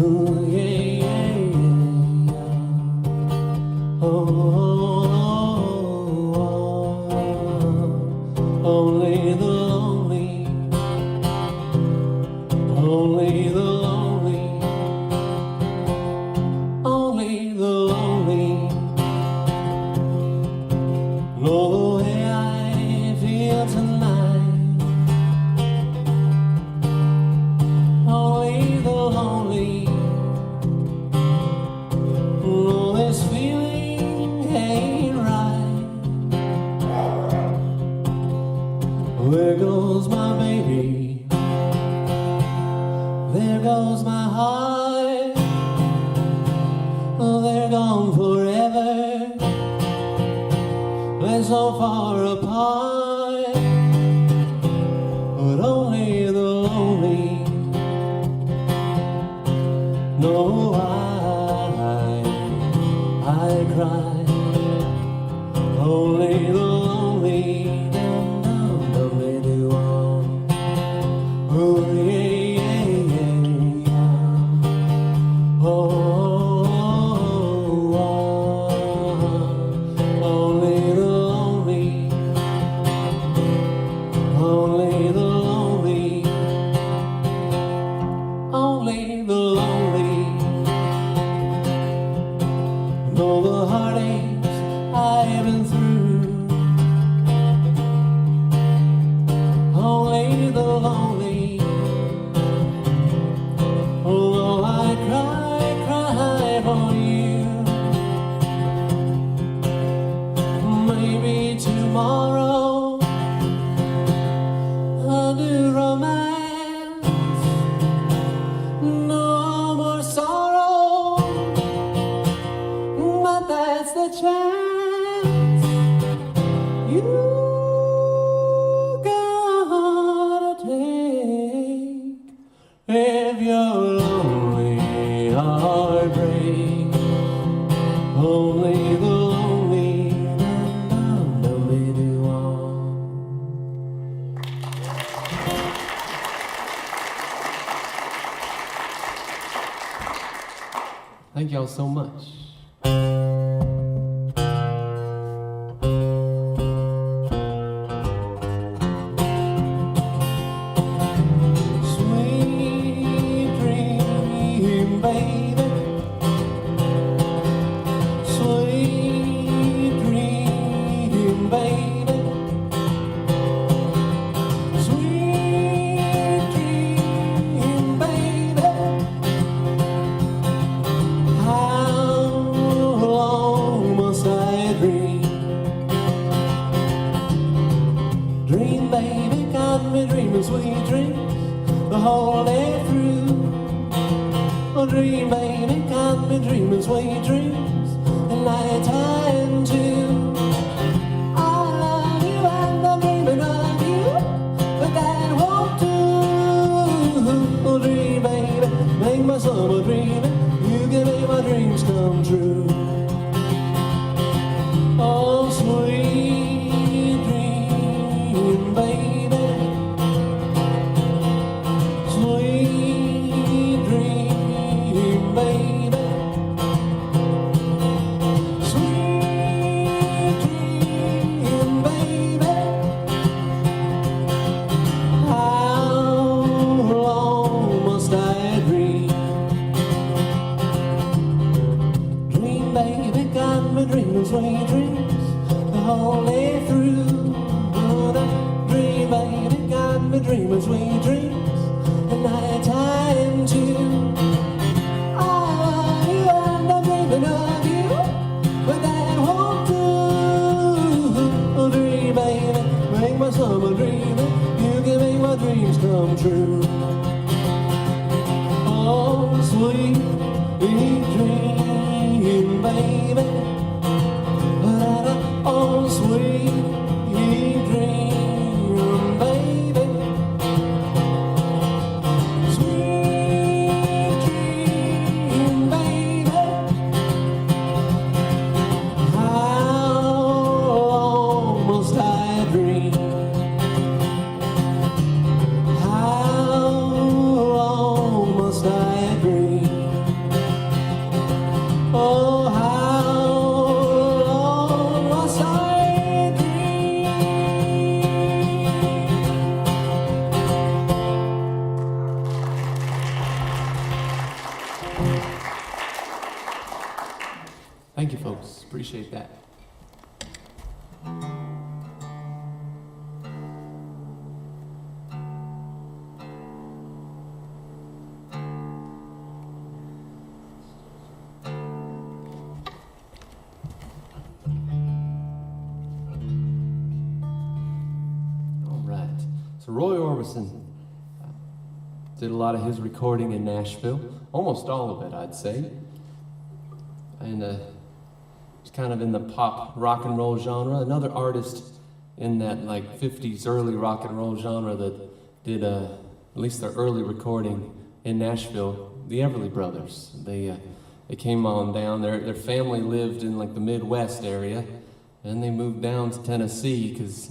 Ooh yeah yeah yeah. Oh, oh, oh. Only the lonely. Only the lonely. Only the lonely. Know the way I feel tonight. Only the lonely. Know this feeling ain't right. There goes my baby. There goes my heart. They're gone forever. They're so far apart. But only the lonely know I cry. Only the lonely dum dum dum they do all. Oh yeah yeah yeah yeah. Oh, oh, oh. Only the lonely. Only the lonely. Only the lonely. Know the heartaches I've been through. Only the lonely. Oh, I cry for you. Maybe tomorrow I'll do romance. No more sorrow. But that's the chance you gotta take if you're lonely, heartbreak. Only the lonely, dum dum dum they do all. Thank y'all so much. Sweet dream, baby. Sweet dream, baby. Sweet dream, baby. How dream, baby, got me dreaming sweet dreams at night time too. I love you and I'm dreaming of you, but that won't do. Dream, baby, make my summer dreaming. You can make my dreams come true. Oh, sweet dream, baby. Sweet dream, baby. Sweet dream, baby. How long must I dream? Dream, baby, got me dreaming sweet dreams the whole day through. Dream, baby, got me dreaming sweet dreams at night time too. I love you and I'm dreaming of you, but that won't do. Dream, baby, make my summer dreaming. You can make my dreams come true. Oh, sweet dream, baby. Oh, sweet dream, baby. Sweet dream, baby. How long must I dream? How long must I dream? Oh, how long must I dream? Thank you, folks. Appreciate that. All right. So Roy Orbison did a lot of his recording in Nashville, almost all of it, I'd say. And it's kind of in the pop rock and roll genre. Another artist in that like 50s early rock and roll genre that did at least their early recording in Nashville, the Everly Brothers. They came on down. Their family lived in like the Midwest area, and they moved down to Tennessee because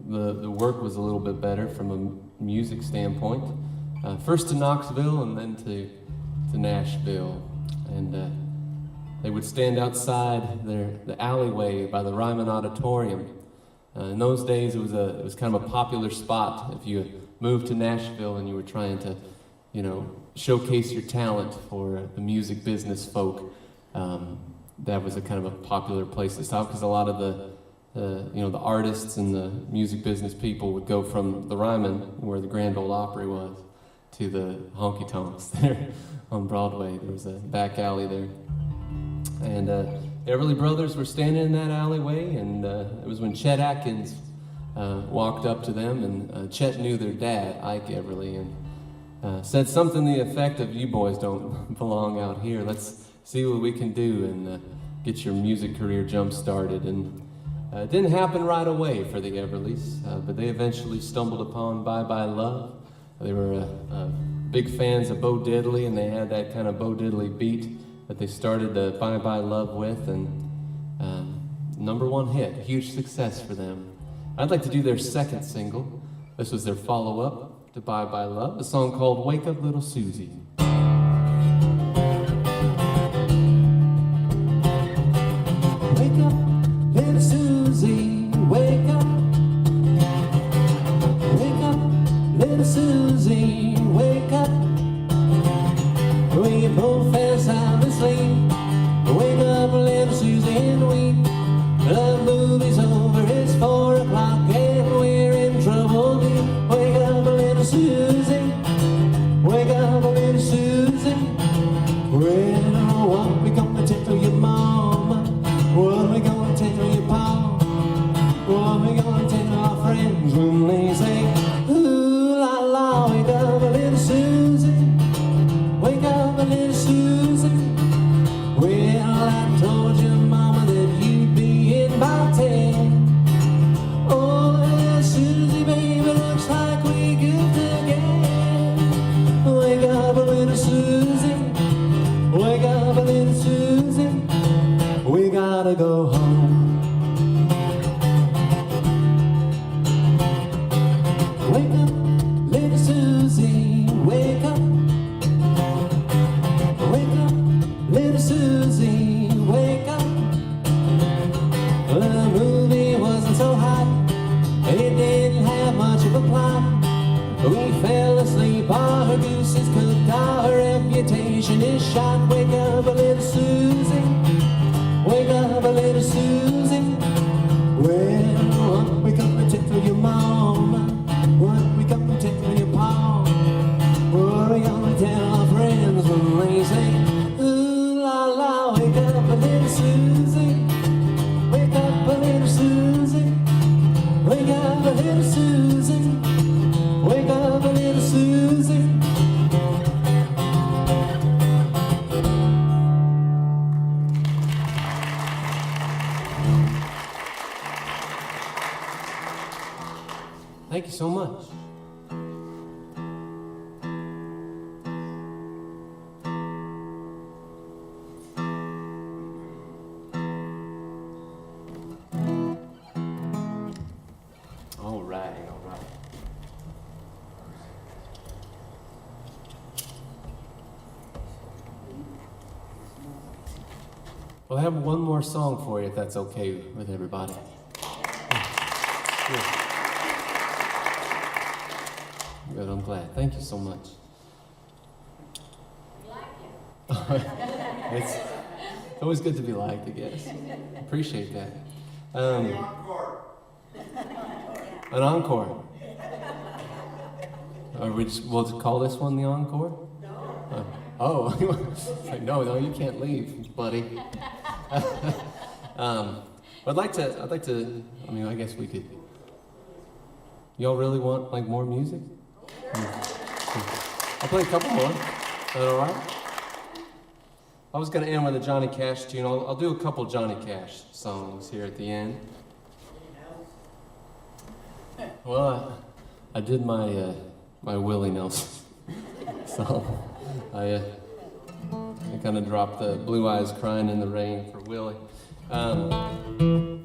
the work was a little bit better from a music standpoint. First to Knoxville and then to Nashville, and they would stand outside the alleyway by the Ryman Auditorium. In those days, it was kind of a popular spot if you moved to Nashville and you were trying to, showcase your talent for the music business folk. That was a kind of a popular place to stop because a lot of the artists and the music business people would go from the Ryman, where the Grand Ole Opry was, to the honky tonks there on Broadway. There was a back alley there. And the Everly Brothers were standing in that alleyway, and it was when Chet Atkins walked up to them, and Chet knew their dad, Ike Everly, and said something to the effect of, "You boys don't belong out here. Let's see what we can do and get your music career jump-started." And it didn't happen right away for the Everlys, but they eventually stumbled upon Bye Bye Love. They were big fans of Bo Diddley, and they had that kind of Bo Diddley beat that they started Bye Bye Love with, and #1 hit, huge success for them. I'd like to do their second single. This was their follow-up to Bye Bye Love, a song called Wake Up Little Susie. Wake up, little Susie, wake up. Wake up, little Susie, wake up. We both fast sound asleep. Wake up, little Susie, and weep. The movie's over, it's 4 o'clock, and we're in trouble deep. Wake up, little Susie. Wake up, little go home. Wake up, little Susie, wake up. Wake up, little Susie, wake up. Well, the movie wasn't so hot, and it didn't have much of a plot. We fell asleep, our goose is cooked, our reputation is shot. Wake up, little Susie, wake up, little Susie. Well, what we come to tell your mama, what we come to tell your pa, what we gonna tell our friends when they say, ooh la la. Wake up, little Susie, wake up, little Susie, wake up, little Susie, wake up, little Susie. Thank you so much. All right, all right. Well, I have one more song for you, if that's okay with everybody. Good, I'm glad. Thank you so much. It's always good to be liked, I guess. Appreciate that. An encore. We'll call this one the encore? Oh, no, you can't leave, buddy. I'd like to, I mean, I guess we could. Y'all really want, like, more music? I'll play a couple more. Is that all right? I was going to end with a Johnny Cash tune. I'll do a couple Johnny Cash songs here at the end. Well, I did my Willie Nelson song. I kind of dropped the Blue Eyes Crying in the Rain for Willie. Well,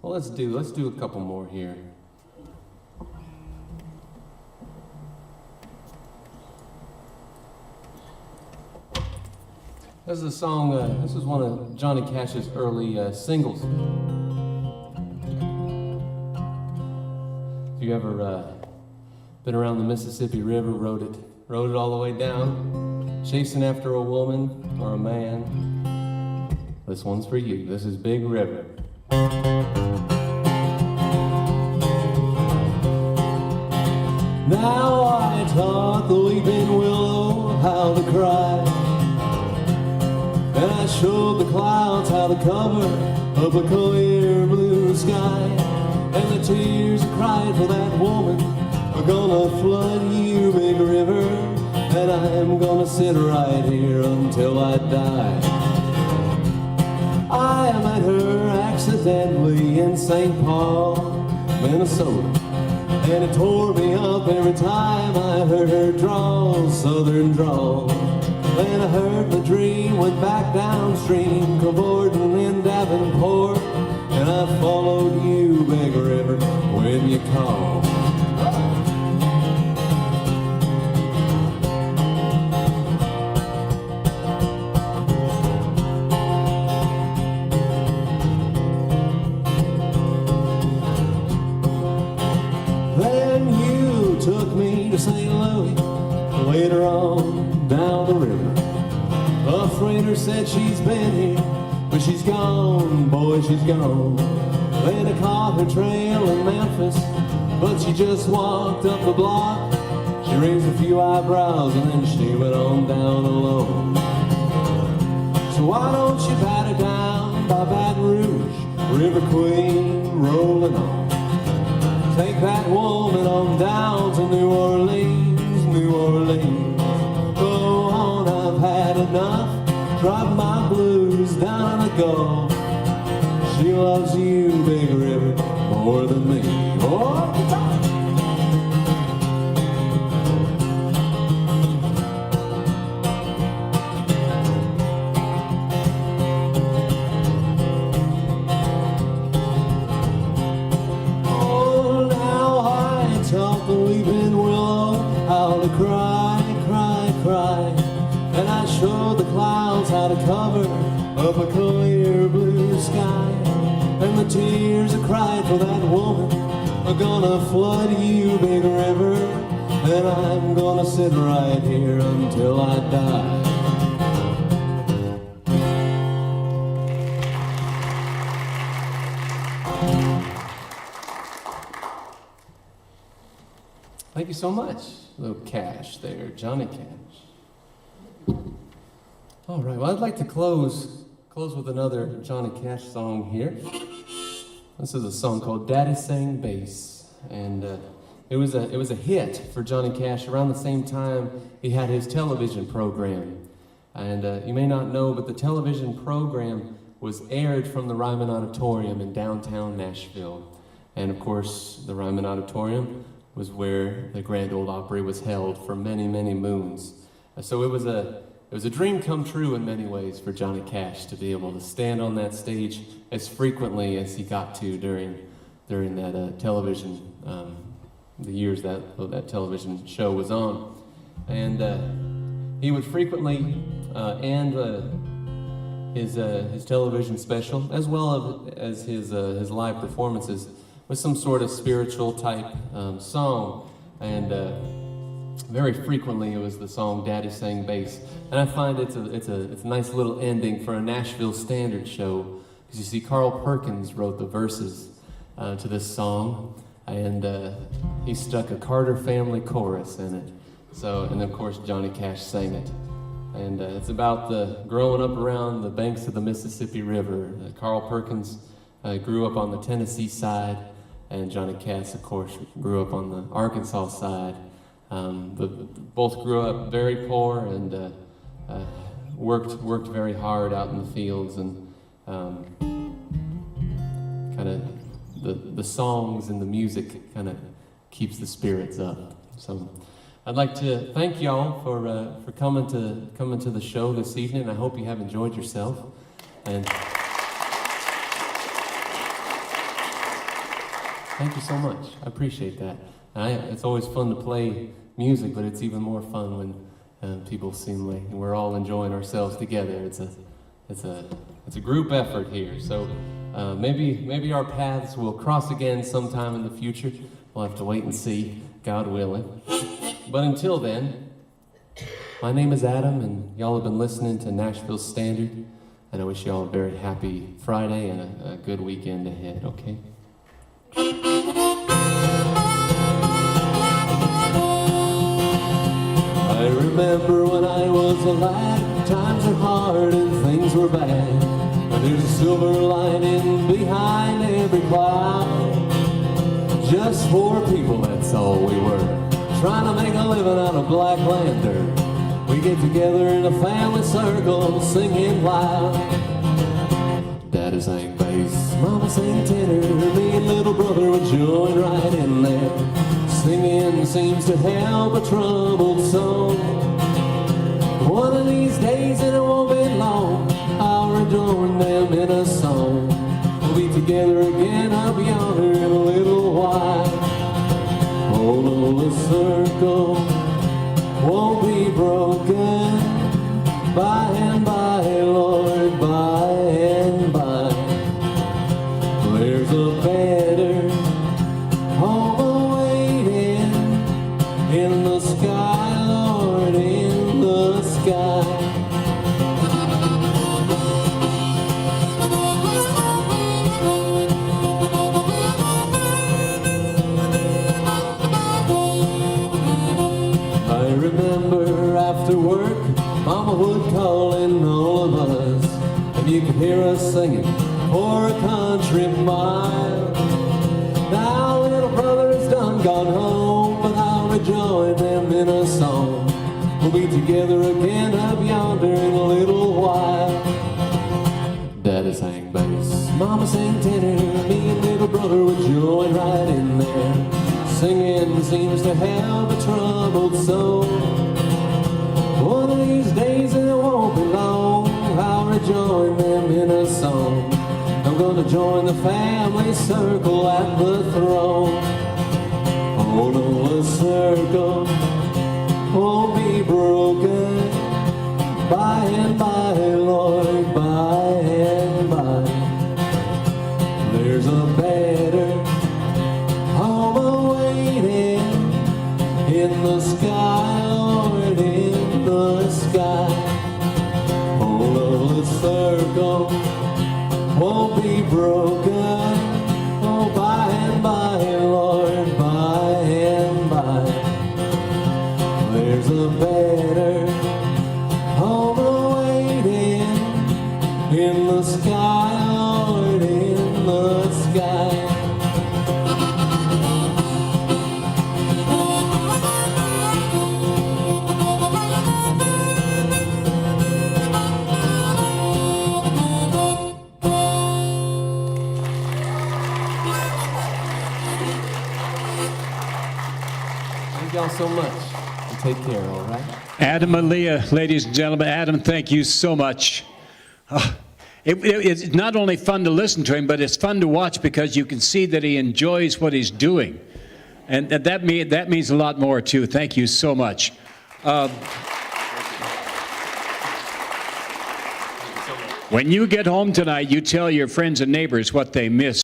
let's do a couple more here. This is a song, this is one of Johnny Cash's early singles. If you ever been around the Mississippi River, rode it all the way down, chasing after a woman or a man, this one's for you. This is Big River. Now I taught the weeping willow how to cry, and I showed the clouds how to cover up a clear blue sky. And the tears I cried for that woman are gonna flood you, Big River. And I'm gonna sit right here until I die. I met her accidentally in St. Paul, Minnesota, and it tore me up every time I heard her drawl, southern drawl. Then I heard the dream went back downstream, cavorting in Davenport, and I followed you, Big River, when you called. Then you took me to St. Louis, later on down the river. A freighter said she's been here, but she's gone, boy, she's gone. Then I caught her trail in Memphis, but she just walked up the block. She raised a few eyebrows and then she went on down alone. So why don't you pat her down by Baton Rouge, River Queen, rolling on. Take that woman on down to New Orleans, New Orleans. Go on, I've had enough. Drop my blues down the Gulf. She loves you, Big River, more than me. Oh, tears I cried for that woman are gonna flood you, big river, and I'm gonna sit right here until I die. Thank you so much. A little Cash there, Johnny Cash. All right, well, I'd like to close with another Johnny Cash song here. This is a song called Daddy Sang Bass, and it was a hit for Johnny Cash around the same time he had his television program. And you may not know, but the television program was aired from the Ryman Auditorium in downtown Nashville. And of course, the Ryman Auditorium was where the Grand Ole Opry was held for many, many moons. So it was a dream come true in many ways for Johnny Cash to be able to stand on that stage as frequently as he got to during that television, the years that television show was on. And he would frequently end his television special, as well as his live performances, with some sort of spiritual type song. And very frequently it was the song Daddy Sang Bass. And I find it's a nice little ending for a Nashville Standard show, because you see Carl Perkins wrote the verses to this song, and he stuck a Carter family chorus in it. So, and of course Johnny Cash sang it. And it's about the growing up around the banks of the Mississippi River. Carl Perkins grew up on the Tennessee side, and Johnny Cash, of course, grew up on the Arkansas side. Both grew up very poor and worked very hard out in the fields, and kind of the songs and the music kind of keeps the spirits up. So I'd like to thank y'all for coming to the show this evening. I hope you have enjoyed yourself. And thank you so much. I appreciate that. It's always fun to play music, but it's even more fun when people seem like we're all enjoying ourselves together. It's a group effort here. So maybe our paths will cross again sometime in the future. We'll have to wait and see, God willing. But until then, my name is Adam, and y'all have been listening to Nashville Standard, and I wish y'all a very happy Friday and a good weekend ahead, okay? I remember when I was a lad, times are hard and things were bad, but there's a silver lining behind every cloud. Just four people, that's all we were, trying to make a living out of black lantern. We get together in a family circle, singing loud. Daddy sang bass, Mama sang tenor, me and little brother would join right in there. Singing seems to help a troubled soul. One of these days, and it won't be long, I'll rejoin them in a song. We'll be together again up yonder in a little while. Oh, the circle won't be broken by and by, Lord, by and by. There's a better home awaiting in the sky, Lord, in the sky. I remember after work, Mama would call in all of us, and you could hear us singing for a country mile. Now little brother is done gone home, but I'll rejoin them in a song. We'll be together again up yonder in a little while. Daddy sang bass, Mama sang tenor, me and little brother would join right in there. Singing seems to help a troubled soul. One of these days, and it won't be long, I'll rejoin them in a song. I'm gonna join the family circle at the throne. Oh no, the circle won't be broken by and by, Lord, by and by. There's won't be broken. Oh, by and by, Lord, by and by, there's a better home awaiting in the sky, Lord, in the sky. Thank y'all so much. And take care, all right? Adam and Melia, ladies and gentlemen. Adam, thank you so much. It's not only fun to listen to him, but it's fun to watch because you can see that he enjoys what he's doing. And that means a lot more, too. Thank you so much. When you get home tonight, you tell your friends and neighbors what they missed.